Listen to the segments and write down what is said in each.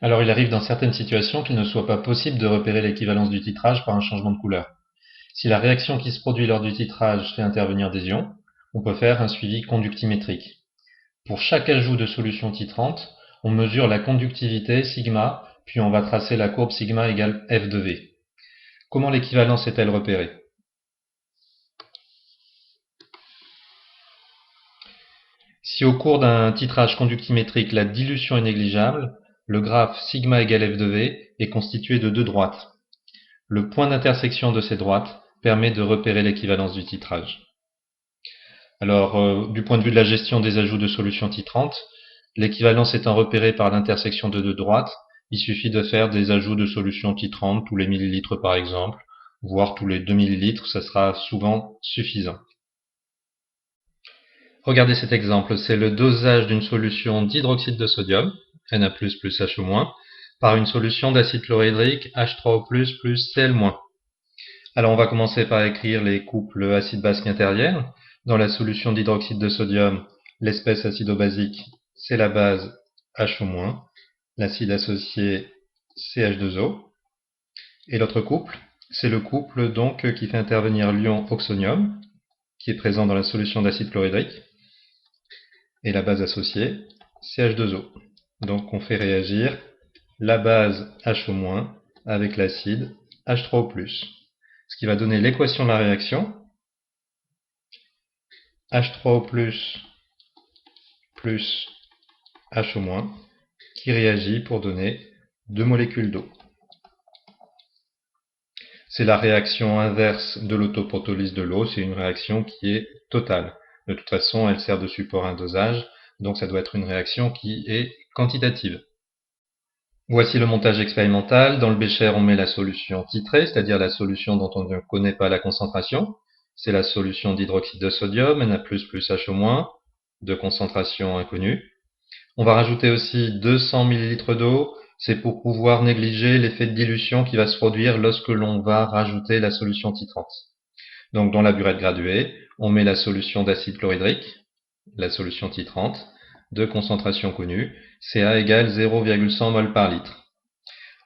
Alors il arrive dans certaines situations qu'il ne soit pas possible de repérer l'équivalence du titrage par un changement de couleur. Si la réaction qui se produit lors du titrage fait intervenir des ions, on peut faire un suivi conductimétrique. Pour chaque ajout de solution titrante, on mesure la conductivité sigma, puis on va tracer la courbe sigma égale F de V. Comment l'équivalence est-elle repérée? Si au cours d'un titrage conductimétrique la dilution est négligeable, le graphe sigma égale F de V est constitué de deux droites. Le point d'intersection de ces droites permet de repérer l'équivalence du titrage. Alors, du point de vue de la gestion des ajouts de solutions titrantes, l'équivalence étant repérée par l'intersection de deux droites, il suffit de faire des ajouts de solutions titrantes tous les millilitres par exemple, voire tous les 2 millilitres, ça sera souvent suffisant. Regardez cet exemple, c'est le dosage d'une solution d'hydroxyde de sodium, Na++ HO-, par une solution d'acide chlorhydrique H3O++ Cl-. Alors on va commencer par écrire les couples acide-base quinterrière. Dans la solution d'hydroxyde de sodium, l'espèce acido-basique, c'est la base HO-, l'acide associé CH2O. Et l'autre couple, c'est le couple donc qui fait intervenir l'ion oxonium, qui est présent dans la solution d'acide chlorhydrique, et la base associée, CH2O. Donc on fait réagir la base HO- avec l'acide H3O+, ce qui va donner l'équation de la réaction, H3O+, plus HO-, qui réagit pour donner 2 molécules d'eau. C'est la réaction inverse de l'autoprotolyse de l'eau, c'est une réaction qui est totale. De toute façon, elle sert de support à un dosage, donc ça doit être une réaction qui est quantitative. Voici le montage expérimental. Dans le bécher, on met la solution titrée, c'est-à-dire la solution dont on ne connaît pas la concentration. C'est la solution d'hydroxyde de sodium, Na++ HO-, de concentration inconnue. On va rajouter aussi 200 ml d'eau, c'est pour pouvoir négliger l'effet de dilution qui va se produire lorsque l'on va rajouter la solution titrante. Donc dans la burette graduée, on met la solution d'acide chlorhydrique, la solution titrante, de concentration connue, Ca égale 0,100 mol par litre.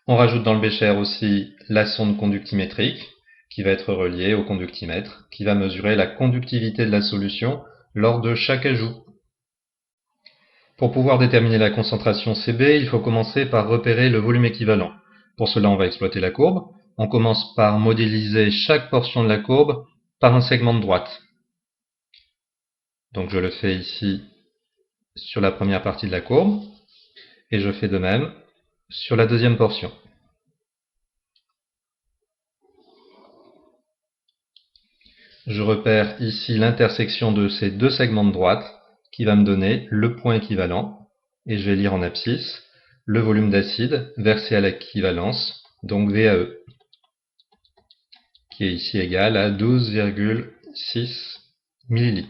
On rajoute dans le bécher aussi la sonde conductimétrique, qui va être reliée au conductimètre, qui va mesurer la conductivité de la solution lors de chaque ajout. Pour pouvoir déterminer la concentration Cb, il faut commencer par repérer le volume équivalent. Pour cela, on va exploiter la courbe. On commence par modéliser chaque portion de la courbe par un segment de droite. Donc je le fais ici sur la première partie de la courbe, et je fais de même sur la deuxième portion. Je repère ici l'intersection de ces deux segments de droite qui va me donner le point équivalent, et je vais lire en abscisse le volume d'acide versé à l'équivalence, donc VAE, qui est ici égal à 12,6 ml.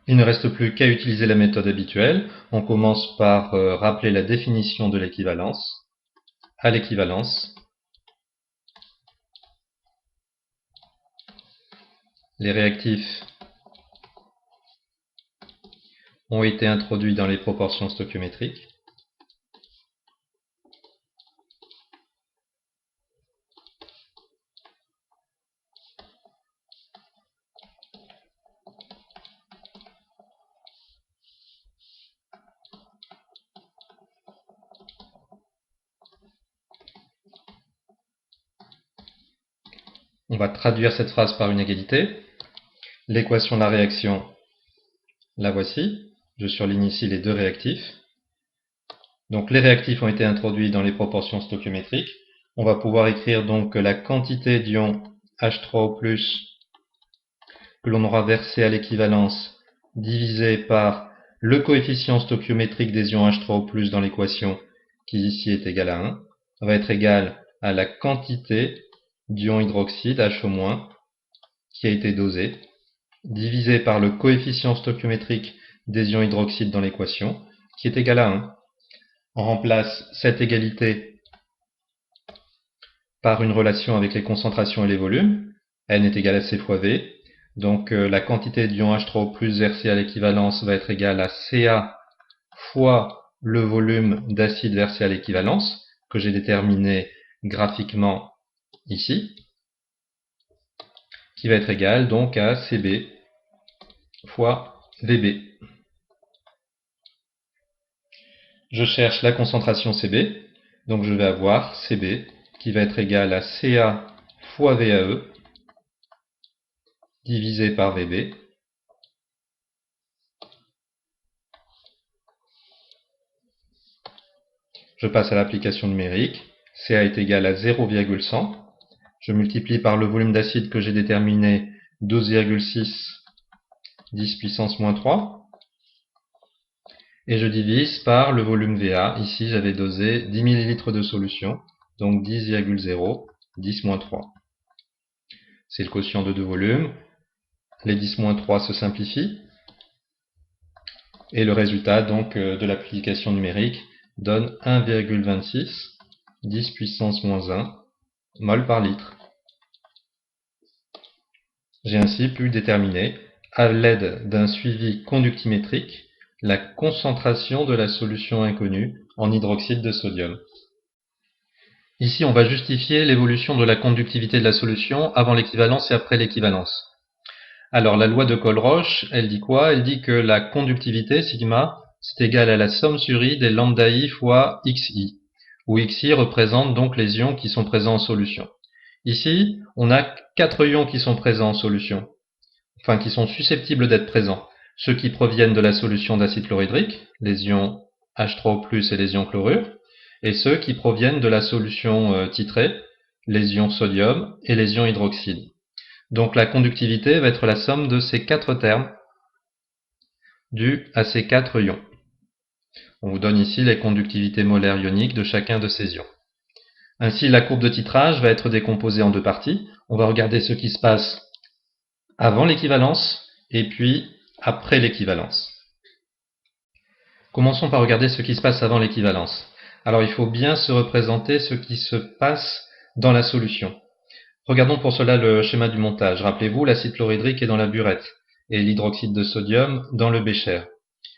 Il ne reste plus qu'à utiliser la méthode habituelle. On commence par rappeler la définition de l'équivalence. À l'équivalence, les réactifs ont été introduits dans les proportions stoichiométriques. On va traduire cette phrase par une égalité. L'équation de la réaction, la voici. Je surligne ici les deux réactifs. Donc les réactifs ont été introduits dans les proportions stoichiométriques. On va pouvoir écrire donc que la quantité d'ion H3O+, que l'on aura versé à l'équivalence, divisé par le coefficient stoichiométrique des ions H3O+, dans l'équation, qui ici est égal à 1, va être égal à la quantité d'ion hydroxyde HO-, qui a été dosé, divisé par le coefficient stoichiométrique des ions hydroxyde dans l'équation, qui est égal à 1. On remplace cette égalité par une relation avec les concentrations et les volumes. N est égal à C fois V. Donc la quantité d'ion H3O+ versée à l'équivalence va être égale à Ca fois le volume d'acide versé à l'équivalence, que j'ai déterminé graphiquement ici, qui va être égal donc à CB fois VB. Je cherche la concentration CB, donc je vais avoir CB qui va être égal à CA fois VAE divisé par VB. Je passe à l'application numérique. CA est égal à 0,100. Je multiplie par le volume d'acide que j'ai déterminé, 12,6 10 puissance moins 3. Et je divise par le volume VA. Ici, j'avais dosé 10 ml de solution, donc 10,0 10 moins 3. C'est le quotient de deux volumes. Les 10 moins 3 se simplifient. Et le résultat donc de l'application numérique donne 1,26 10 puissance moins 1 mol par litre. J'ai ainsi pu déterminer, à l'aide d'un suivi conductimétrique, la concentration de la solution inconnue en hydroxyde de sodium. Ici, on va justifier l'évolution de la conductivité de la solution avant l'équivalence et après l'équivalence. Alors, la loi de Colroche, elle dit quoi? Elle dit que la conductivité, sigma, c'est égal à la somme sur I des lambda I fois xi, où xi représente donc les ions qui sont présents en solution. Ici, on a 4 ions qui sont présents en solution, enfin qui sont susceptibles d'être présents. Ceux qui proviennent de la solution d'acide chlorhydrique, les ions H3O+, et les ions chlorure, et ceux qui proviennent de la solution titrée, les ions sodium et les ions hydroxyde. Donc la conductivité va être la somme de ces 4 termes dus à ces 4 ions. On vous donne ici les conductivités molaires ioniques de chacun de ces ions. Ainsi, la courbe de titrage va être décomposée en deux parties. On va regarder ce qui se passe avant l'équivalence et puis après l'équivalence. Commençons par regarder ce qui se passe avant l'équivalence. Alors il faut bien se représenter ce qui se passe dans la solution. Regardons pour cela le schéma du montage. Rappelez-vous, l'acide chlorhydrique est dans la burette et l'hydroxyde de sodium dans le bécher.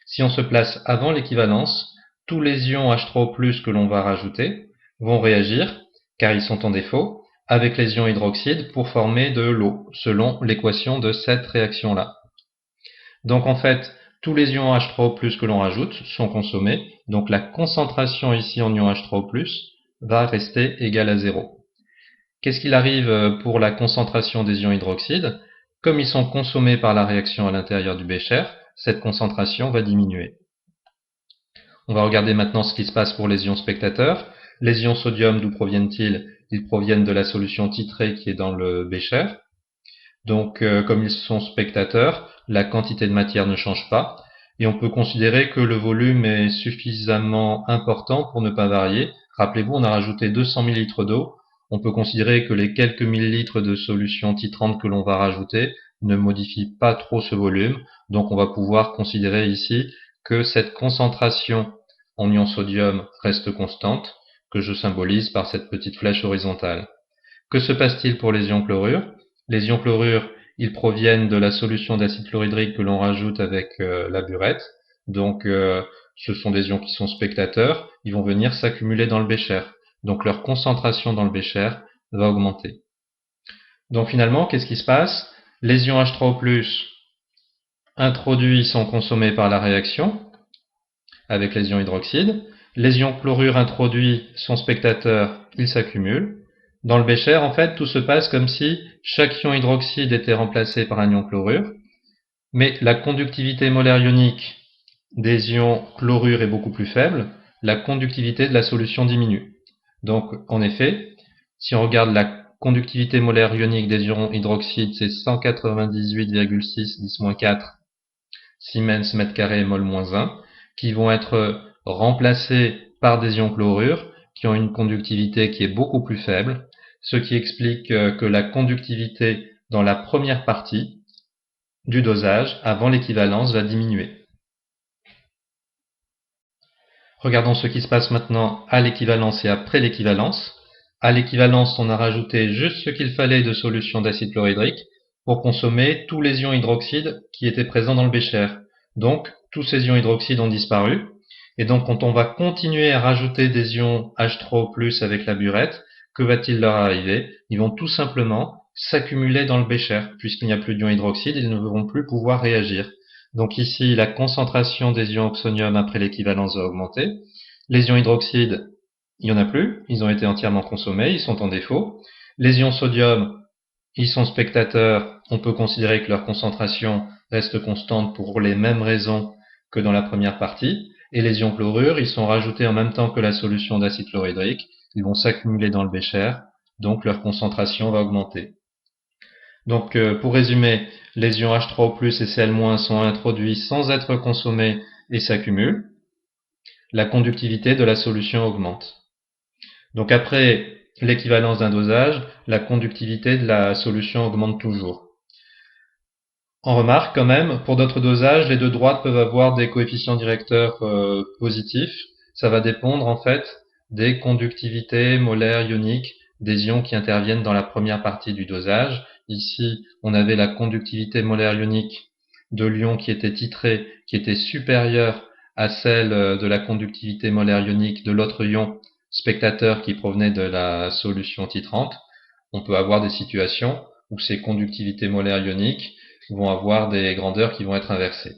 Si on se place avant l'équivalence, tous les ions H3O+, que l'on va rajouter vont réagir, car ils sont en défaut, avec les ions hydroxydes pour former de l'eau, selon l'équation de cette réaction-là. Donc en fait, tous les ions H3O+, que l'on rajoute sont consommés, donc la concentration ici en ions H3O+, va rester égale à 0. Qu'est-ce qu'il arrive pour la concentration des ions hydroxydes? Comme ils sont consommés par la réaction à l'intérieur du bécher, cette concentration va diminuer. On va regarder maintenant ce qui se passe pour les ions spectateurs. Les ions sodium, d'où proviennent-ils? Ils proviennent de la solution titrée qui est dans le bécher. Donc, comme ils sont spectateurs, la quantité de matière ne change pas. Et on peut considérer que le volume est suffisamment important pour ne pas varier. Rappelez-vous, on a rajouté 200 ml d'eau. On peut considérer que les quelques millilitres de solution titrante que l'on va rajouter ne modifient pas trop ce volume. Donc on va pouvoir considérer ici que cette concentration en ion sodium reste constante, que je symbolise par cette petite flèche horizontale. Que se passe-t-il pour les ions chlorure? Les ions chlorure, ils proviennent de la solution d'acide chlorhydrique que l'on rajoute avec la burette. Donc ce sont des ions qui sont spectateurs, ils vont venir s'accumuler dans le bécher. Donc leur concentration dans le bécher va augmenter. Donc finalement, qu'est-ce qui se passe? Les ions H3O+, introduits sont consommés par la réaction avec les ions hydroxydes. Les ions chlorure introduits sont spectateurs, ils s'accumulent. Dans le bécher, en fait, tout se passe comme si chaque ion hydroxyde était remplacé par un ion chlorure, mais la conductivité molaire ionique des ions chlorure est beaucoup plus faible, la conductivité de la solution diminue. Donc, en effet, si on regarde la conductivité molaire ionique des ions hydroxydes, c'est 198,6 10-4 Siemens mètre carré mol moins 1, qui vont être remplacés par des ions chlorure qui ont une conductivité qui est beaucoup plus faible, ce qui explique que la conductivité dans la première partie du dosage, avant l'équivalence, va diminuer. Regardons ce qui se passe maintenant à l'équivalence et après l'équivalence. À l'équivalence, on a rajouté juste ce qu'il fallait de solution d'acide chlorhydrique pour consommer tous les ions hydroxydes qui étaient présents dans le bécher. Donc, tous ces ions hydroxydes ont disparu. Et donc, quand on va continuer à rajouter des ions H3O+ avec la burette, que va-t-il leur arriver? Ils vont tout simplement s'accumuler dans le bécher. Puisqu'il n'y a plus d'ions hydroxyde, ils ne vont plus pouvoir réagir. Donc ici, la concentration des ions oxonium après l'équivalence va augmenter. Les ions hydroxyde, il n'y en a plus, ils ont été entièrement consommés, ils sont en défaut. Les ions sodium, ils sont spectateurs, on peut considérer que leur concentration reste constante pour les mêmes raisons que dans la première partie. Et les ions chlorure, ils sont rajoutés en même temps que la solution d'acide chlorhydrique, ils vont s'accumuler dans le bécher, donc leur concentration va augmenter. Donc pour résumer, les ions H3O+ et Cl- sont introduits sans être consommés et s'accumulent. La conductivité de la solution augmente. Donc après l'équivalence d'un dosage, la conductivité de la solution augmente toujours. On remarque quand même, pour d'autres dosages, les deux droites peuvent avoir des coefficients directeurs positifs. Ça va dépendre en fait des conductivités molaires ioniques des ions qui interviennent dans la première partie du dosage. Ici, on avait la conductivité molaire ionique de l'ion qui était titré, qui était supérieure à celle de la conductivité molaire ionique de l'autre ion spectateur qui provenait de la solution titrante. On peut avoir des situations où ces conductivités molaires ioniques vont avoir des grandeurs qui vont être inversées.